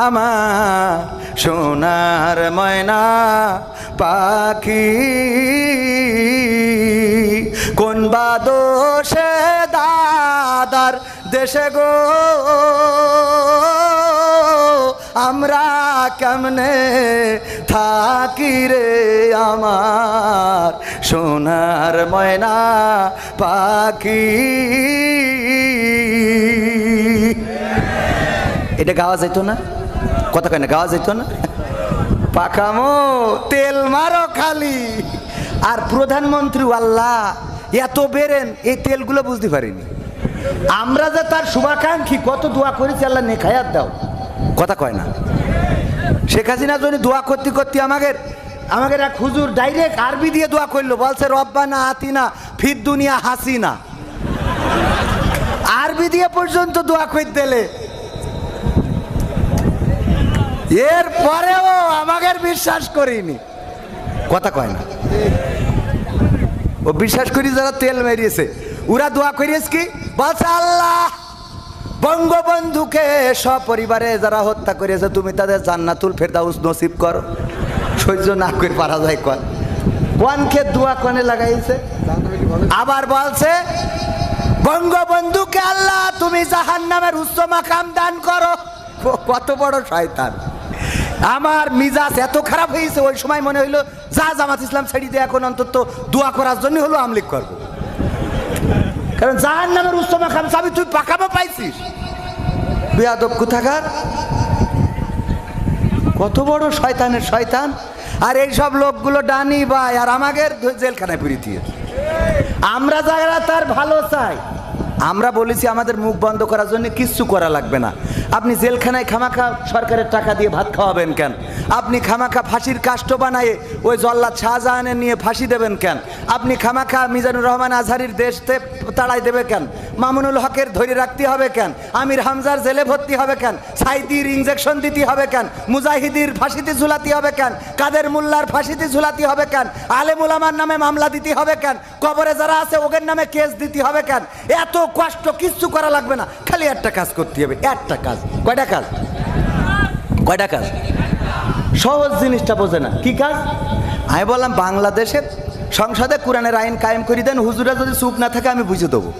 আমার সোনার ময়না পাখি, কোন বাদোষে দাদার দেশে গো আমরা কেমনে থাকি রে আমার সোনার ময়না পাখি। এটা গাওয়া যেত না? কথা কয় না, গাওয়া যেত না? পাকামো তেল মারো খালি। আর প্রধানমন্ত্রী আল্লাহ এত বেরেন, এই তেলগুলো বুঝতে পারিনি আমরা যে তার শুভাকাঙ্ক্ষী, কত দোয়া করেছি আল্লাহ নেখায়াত দাও। কথা কয় না? শেখ হাসিনা যদি দোয়া করতে করতে আমাদের এক হুজুর ডাইরেক্ট আরবি দিয়ে দোয়া করলো, বলছে রব্বানা আতিনা ফিদ দুনিয়া হাসিনা। আরবি দিয়ে পর্যন্ত দোয়া করতে দিলে, এর পরেও আমাদের বিশ্বাস করিনি। কথা কয় না? ও বিশ্বাস করি যারা তেল মেরিয়েছে, ওরা দোয়া করিয়েছে কি বলছে, আল্লাহ বঙ্গবন্ধুকে সপরিবারে যারা হত্যা করেছে তুমি তাদের জান্নাতুল ফেরদাউস নসিব করো। সহ্য না করে পারা যায় কন কোনকে দোয়া কনে লাগাইছে। আবার বলছে বঙ্গবন্ধুকে আল্লাহ তুমি জাহান্নামের উচ্চ মাকাম দান করো। কত বড় শয়তান! আমার মিজাজ এত খারাপ হয়েছে, ওই সময় মনে হইলো যা জামাত ইসলাম ছেড়ে দিয়ে এখন অন্তত দোয়া করার জন্য হলো আমলিক করবো, কারণ জাহান্নামের উচ্চ মাকাম চাবি তুই পাকামো পাইছিস। বেয়াদব কোথাকার! কত বড় শয়তানের শয়তান! আর এই সব লোকগুলো ডানি ভাই, আর আমাদের জেলখানায় পুরি দিয়ে আমরা যারা তার ভালো চাই, আমরা বলেছি আমাদের মুখ বন্ধ করার জন্য কিচ্ছু করা লাগবে না। আপনি জেলখানায় খামাখা সরকারের টাকা দিয়ে ভাত খাওয়াবেন কেন? আপনি খামাখা ফাঁসির কাষ্ট বানায়ে ওই জল্লাদ শাহজাহানের নিয়ে ফাঁসি দেবেন কেন? আপনি খামাখা মিজানুর রহমান আজহারির দেশতে তাড়াই দেবে কেন? মামুনুল হকের ধরে রাখতে হবে কেন? আমির হামজার জেলে ভর্তি হবে কেন? সাইদির ইঞ্জেকশন দিতে হবে কেন? মুজাহিদির ফাঁসিতে ঝুলাতে হবে কেন? কাদের মোল্লার ফাঁসিতে ঝুলাতে হবে কেন? আলেম উলামার নামে মামলা দিতে হবে কেন? কবরে যারা আছে ওদের নামে কেস দিতে হবে কেন? এত কষ্ট কিচ্ছু করা লাগবে না, খালি একটা কাজ করতে হবে। একটা কাজ। কয়টা কাজ? কয়টা কাজ? সহজ জিনিসটা বোঝে না। কি কাজ? আমি বললাম বাংলাদেশের সংসদে কোরআনের আইন কায়েম করে দেন, হুজুরা যদি চুপ না থাকে আমি বুঝে দেবো।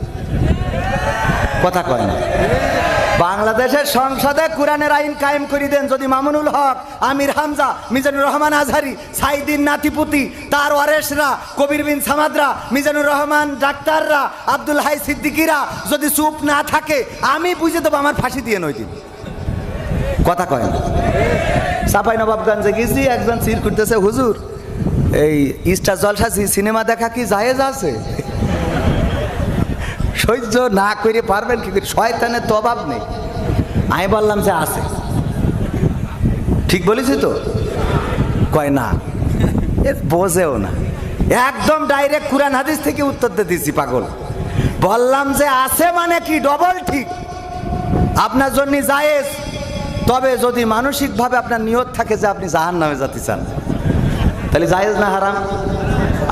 কথা কয় না? বাংলাদেশের সংসদে কোরআনের আইন কায়েম করে দেন, যদি মামুনুল হক, আমির হামজা, মিজানুর রহমান আজহারি, সাইদিন নাতিপুতি, তার ওয়ারেসরা, কবির বিন সামাদরা, মিজানুর রহমান ডাক্তাররা, আব্দুল হাই সিদ্দিকিরা যদি চুপ না থাকে আমি বুঝে দেবো, আমার ফাঁসি দিয়ে নয় দিন। কথা কয় না? চাপাই নবাবগঞ্জে গেছি, একজন সির করতেছে, হুজুর এই স্টার জলসা সিনেমা দেখা কি জায়েজ আছে? সহ্য না করে পারবেন কি? শয়তানের তো অভাব নেই। আমি বললাম যে আছে। ঠিক বলেছি তো? কয় না, এ বোঝেও না, একদম ডাইরেক্ট কুরআন হাদিস থেকে উত্তর দিয়ে দিছি পাগল। বললাম যে আছে মানে কি ডবল ঠিক, আপনার জন্য জায়েজ, তবে যদি মানসিকভাবে আপনার নিয়ত থাকে যে আপনি জাহান্নামে যেতে চান, তাহলে জায়েজ না হারাম?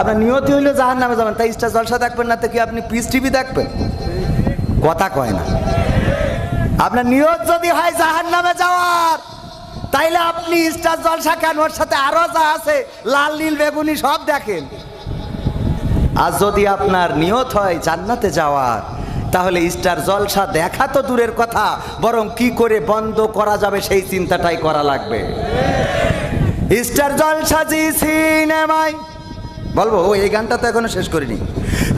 আপনার নিয়তি হইলে জাহান্নামে যাবেন, তাই স্টার জলসা দেখবেন না তো কি আপনি পিস টিভি দেখবেন? কথা কয় না? আপনার নিয়ত যদি হয় জাহান্নামে যাওয়ার, তাইলে আপনি স্টার জলসা কেন, ওর সাথে আরো যা আছে লাল নীল বেগুনি সব দেখেন। আর যদি আপনার নিয়ত হয় জান্নাতে যাওয়ার, তাহলে স্টার জলসা দেখা তো দূরের কথা, বরং কি করে বন্ধ করা যাবে সেই চিন্তাটাই করা লাগবে। স্টার জলসা জি সিনেমায় বলবো, এই গানটা তো এখনো শেষ করিনি।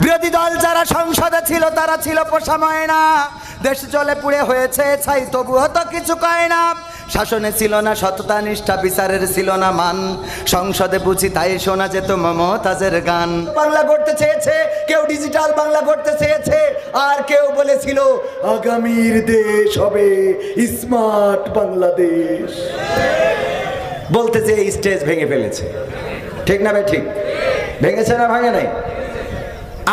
বিরোধী দল যারা সংসদে ছিল তারা ছিল পোষা ময়না, দেশ জলে পুড়ে হয়েছে ছাই, তবুও তো কিছু কয় না। শাসনে ছিল না সততা নিষ্ঠা, বিচারের ছিল না মান, সংসদে বুঝি তাই শোনা যেত মমতাজের গান। বাংলা গড়তে চেয়েছে কেউ, ডিজিটাল বাংলা গড়তে চেয়েছে, আর কেউ বলেছিল আগামীর দেশ হবে স্মার্ট বাংলাদেশ। বলতে যে স্টেজ ভেঙে ফেলেছে। ঠিক না ভাই? ঠিক ভেঙেছে না ভাঙে নাই?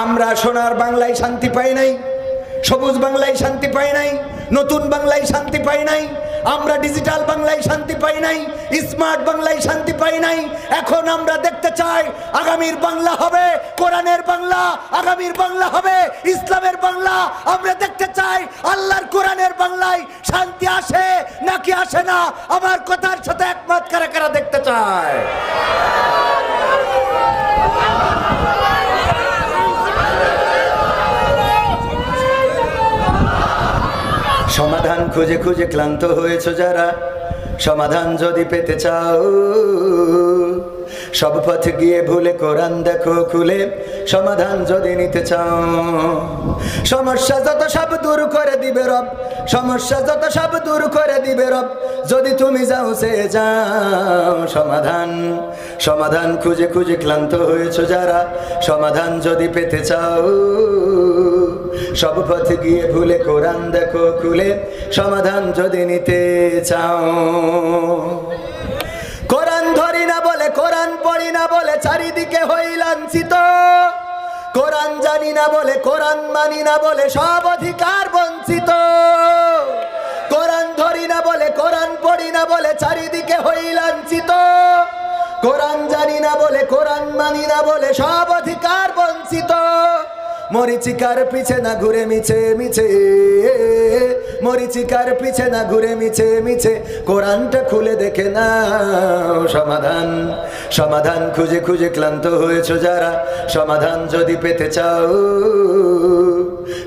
আমরা সোনার বাংলায় শান্তি পাই নাই, সবুজ বাংলায় শান্তি পাই নাই, নতুন বাংলায় শান্তি পাই নাই। আমরা ডিজিটাল বাংলায় শান্তি পাই নাই, স্মার্ট বাংলায় শান্তি পাই নাই। এখন আমরা দেখতে চাই আগামীর বাংলা হবে কোরআনের বাংলা, আগামীর বাংলা হবে ইসলামের বাংলা। আমরা দেখতে চাই আল্লাহর কোরআনের বাংলায় শান্তি আসে নাকি আসে না। আমার কথার সাথে একমত কারা কারা দেখতে চায়? সমাধান খুঁজে খুঁজে ক্লান্ত হয়েছে যারা, সমাধান যদি পেতে চাও সব পথ গিয়ে ভুলে কোরআন দেখো খুলে, সমাধান যদি নিতে চাও। সমস্যা যত সব দূর করে দিবে রব, সমস্যা যত সব দূর করে দিবে রব, যদি তুমি যাও সে যাও। সমাধান সমাধান খুঁজে খুঁজে ক্লান্ত হয়েছে যারা, সমাধান যদি পেতে চাও সব পথ গিয়ে ভুলে কোরআন দেখো খুলে, সমাধান যদি নিতে চাও। কোরআন ধরি না বলে, কোরআন পড়ি না বলে চারিদিকে হই লাঞ্ছিত, কোরআন জানি না বলে, কোরআন মানি না বলে সব অধিকার বঞ্চিত। কোরআন ধরি না বলে, কোরআন পড়ি না বলে চারিদিকে হই লাঞ্ছিত, কোরআন জানি না বলে, কোরআন মানি না বলে সব অধিকার বঞ্চিত। মরিচিকার পিছে না ঘুরে মিছে মিছে, মরিচিকার পিছে না ঘুরে মিছে মিছে, কোরআনটা খুলে দেখে না। সমাধান সমাধান খুঁজে খুঁজে ক্লান্ত হয়েছে যারা, সমাধান যদি পেতে চাও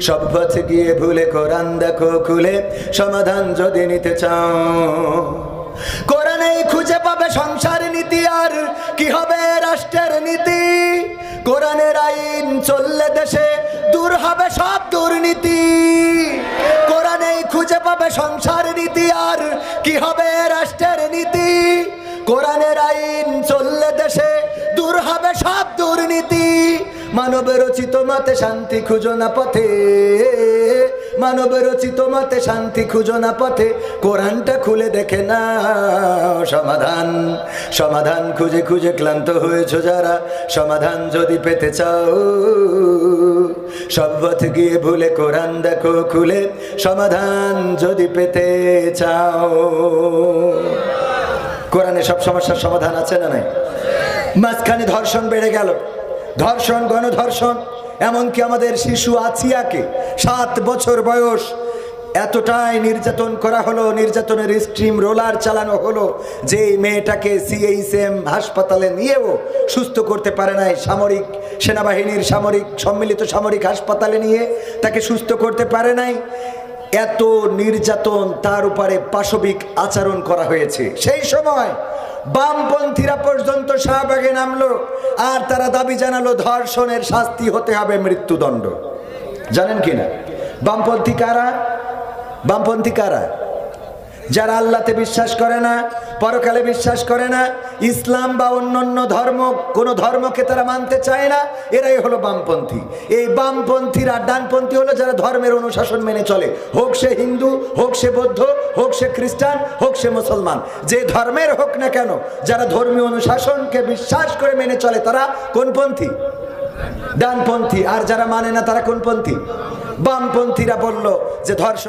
সব পথ গিয়ে ভুলে কোরআন দেখো খুলে, সমাধান যদি নিতে চাও। কোরআনেই খুঁজে পাবে সংসার নীতি, আর কি হবে রাষ্ট্রের নীতি। কোরআনের আইন চললে দেশে দূর হবে সব দুর্নীতি। কোরআনেই খুঁজে পাবে সংসার নীতি, আর কি হবে রাষ্ট্রের নীতি। কোরআনের আইন চললে দেশে দূর হবে সব দুর্নীতি। মানব রচিত মতে শান্তি খুঁজো না পথে, মানব রচিত মতে শান্তি খুঁজো না পথে, কোরআনটা খুলে দেখে না। সমাধান সমাধান খুঁজে খুঁজে ক্লান্ত হয়েছ যারা, সমাধান যদি পেতে চাও সব পথ গিয়ে ভুলে কোরআন দেখো খুলে, সমাধান যদি পেতে চাও। কোরআনে সব সমস্যার সমাধান আছে না নাই? মাঝখানে ধর্ষণ বেড়ে গেল, ধর্ষণ গণধর্ষণ, এমনকি আমাদের শিশু আছিয়াকে 7 বছর বয়স এতটাই নির্যাতন করা হলো, নির্যাতনের স্ট্রিম রোলার চালানো হলো যে মেয়েটাকে CHM হাসপাতালে নিয়েও সুস্থ করতে পারে নাই। সামরিক সেনাবাহিনীর সামরিক সম্মিলিত সামরিক হাসপাতালে নিয়ে তাকে সুস্থ করতে পারে নাই। এত নির্যাতন, তার উপরে পাশবিক আচরণ করা হয়েছে। সেই সময় বামপন্থীরা পর্যন্ত শাহবাগে নামলো, আর তারা দাবি জানালো ধর্ষণের শাস্তি হতে হবে মৃত্যুদণ্ড। জানেন কিনা বামপন্থী কারা? বামপন্থী কারা? যারা আল্লাহতে বিশ্বাস করে না, পরকালে বিশ্বাস করে না, ইসলাম বা অন্যান্য ধর্ম, কোনো ধর্মকে তারা মানতে চায় না, এরাই হলো বামপন্থী। এই বামপন্থীরা, ডানপন্থী হলো যারা ধর্মের অনুশাসন মেনে চলে, হোক সে হিন্দু, হোক সে বৌদ্ধ, হোক সে খ্রিস্টান, হোক সে মুসলমান, যে ধর্মের হোক না কেন, যারা ধর্মীয় অনুশাসনকে বিশ্বাস করে মেনে চলে তারা কোন পন্থী? ডানপন্থী। আর যারা মানে না তারা কোন পন্থী? বামপন্থীরা বলল যে ধর্ষণ